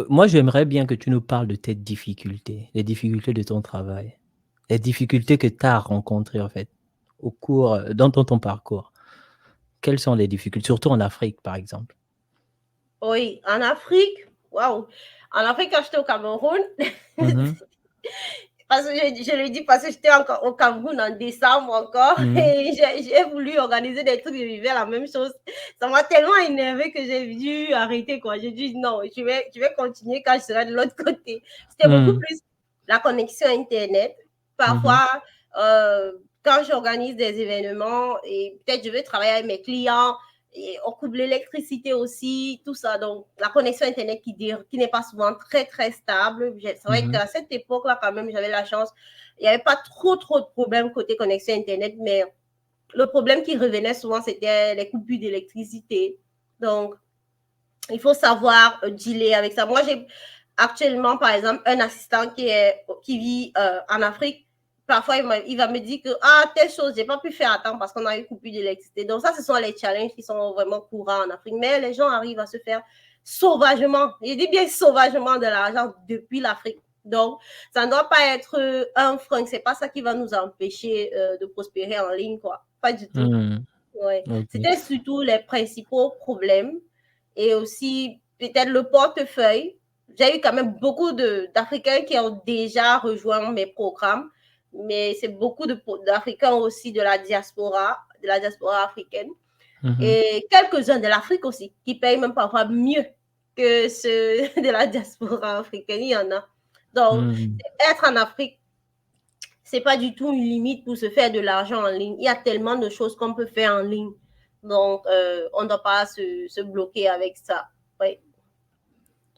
Moi, j'aimerais bien que tu nous parles de tes difficultés, les difficultés de ton travail, les difficultés que tu as rencontrées, en fait, au cours, dans ton parcours. Quelles sont les difficultés? Surtout en Afrique, par exemple. Oui, en Afrique, waouh. En Afrique, quand j'étais au Cameroun, Mhm, parce que je le dis parce que j'étais encore au Cameroun en décembre encore mhm, et j'ai voulu organiser des trucs, je vivais la même chose. Ça m'a tellement énervé que j'ai dû arrêter quoi. J'ai dit non, je vais continuer quand je serai de l'autre côté. C'était beaucoup mhm, plus la connexion internet. mhm, Parfois, quand j'organise des événements et peut-être je vais travailler avec mes clients et on coupe l'électricité aussi, tout ça. Donc, la connexion Internet qui n'est pas souvent très, très stable. C'est vrai mhm, qu'à cette époque-là, quand même, j'avais la chance. Il n'y avait pas trop, trop de problèmes côté connexion Internet, mais le problème qui revenait souvent, c'était les coupures d'électricité. Donc, il faut savoir dealer avec ça. Moi, j'ai actuellement, par exemple, un assistant qui vit en Afrique. Parfois, il va me dire que, ah, telle chose, j'ai pas pu faire à temps parce qu'on a eu coupure d'électricité. Donc, ça, ce sont les challenges qui sont vraiment courants en Afrique. Mais les gens arrivent à se faire sauvagement, je dis bien sauvagement de l'argent depuis l'Afrique. Donc, ça ne doit pas être un frein. C'est pas ça qui va nous empêcher de prospérer en ligne, quoi. Pas du tout. mhm. Ouais. Ok. C'était surtout les principaux problèmes et aussi peut-être le portefeuille. J'ai eu quand même beaucoup d'Africains qui ont déjà rejoint mes programmes, mais c'est beaucoup d'Africains aussi de la diaspora africaine Mhm, et quelques-uns de l'Afrique aussi qui payent même parfois mieux que ceux de la diaspora africaine. Il y en a. Donc, mhm. être en Afrique, c'est pas du tout une limite pour se faire de l'argent en ligne. Il y a tellement de choses qu'on peut faire en ligne. Donc, on ne doit pas se bloquer avec ça. Oui.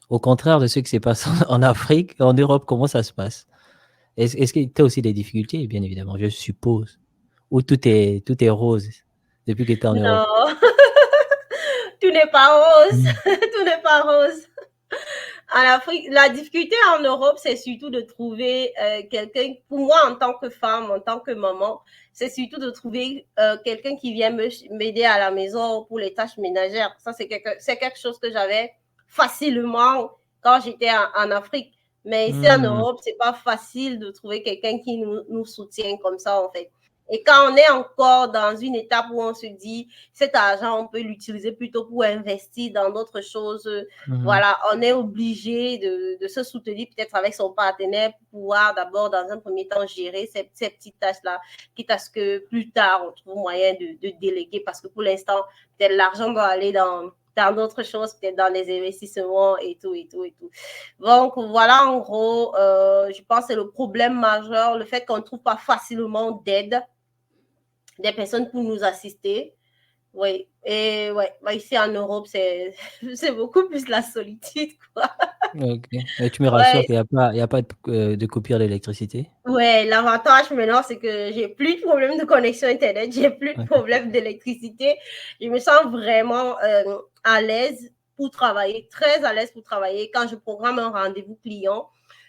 Au contraire de ce qui se passe en Afrique, en Europe, comment ça se passe? Est-ce que tu as aussi des difficultés, bien évidemment, je suppose, ou tout est rose depuis que tu es en Europe? Non, tout n'est pas rose. Mhm, Tout n'est pas rose. En Afrique, la difficulté en Europe, c'est surtout de trouver quelqu'un, pour moi en tant que femme, en tant que maman, c'est surtout de trouver quelqu'un qui vient m'aider à la maison pour les tâches ménagères. Ça, c'est quelque chose que j'avais facilement quand j'étais en Afrique. Mais ici en mhm, Europe, c'est pas facile de trouver quelqu'un qui nous soutient comme ça, en fait. Et quand on est encore dans une étape où on se dit, cet argent, on peut l'utiliser plutôt pour investir dans d'autres choses, mhm. voilà, on est obligé de se soutenir peut-être avec son partenaire pour pouvoir d'abord, dans un premier temps, gérer ces petites tâches-là, quitte à ce que plus tard, on trouve moyen de déléguer parce que pour l'instant, peut-être l'argent doit aller dans d'autres choses, peut-être dans les investissements et tout, et tout, et tout. Donc, voilà, en gros, je pense que c'est le problème majeur, le fait qu'on ne trouve pas facilement d'aide des personnes pour nous assister. Oui, et ouais, ici en Europe, c'est c'est beaucoup plus la solitude, quoi. Ok. Et tu me rassures Ouais, qu'il n'y a pas de coupure d'électricité? ouais, l'avantage maintenant, c'est que j'ai plus de problème de connexion Internet, j'ai plus de Ok. problème d'électricité. Je me sens vraiment à l'aise pour travailler, très à l'aise pour travailler. Quand je programme un rendez-vous client,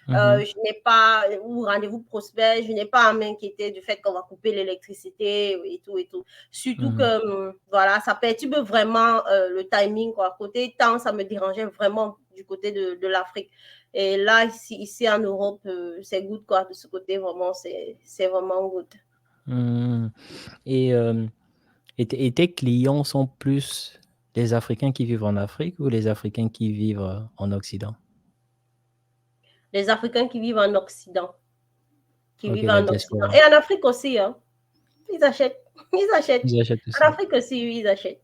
Mhm, je n'ai pas, ou rendez-vous prospect, je n'ai pas à m'inquiéter du fait qu'on va couper l'électricité et tout et tout. Surtout mhm, que, voilà, ça perturbe vraiment le timing, quoi. Côté temps, ça me dérangeait vraiment du côté de l'Afrique. Et là, ici en Europe, c'est good, quoi. De ce côté, vraiment, c'est vraiment good. mhm. Et, euh, et tes clients sont plus les Africains qui vivent en Afrique ou les Africains qui vivent en Occident? Les Africains qui vivent en Occident, Ok, la diaspora. Et en Afrique aussi, hein. Ils achètent, ils achètent. Ils achètent En aussi. Afrique aussi, oui, ils achètent.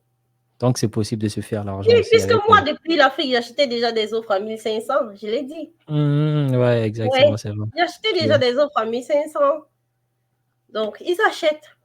Donc, c'est possible de se faire Oui, l'argent aussi puisque avec. moi, depuis l'Afrique, j'achetais déjà des offres à 1500, je l'ai dit. Ouais, Ouais, exactement, c'est vrai. j'ai acheté Tu déjà vois. des offres à 1500. Donc, ils achètent.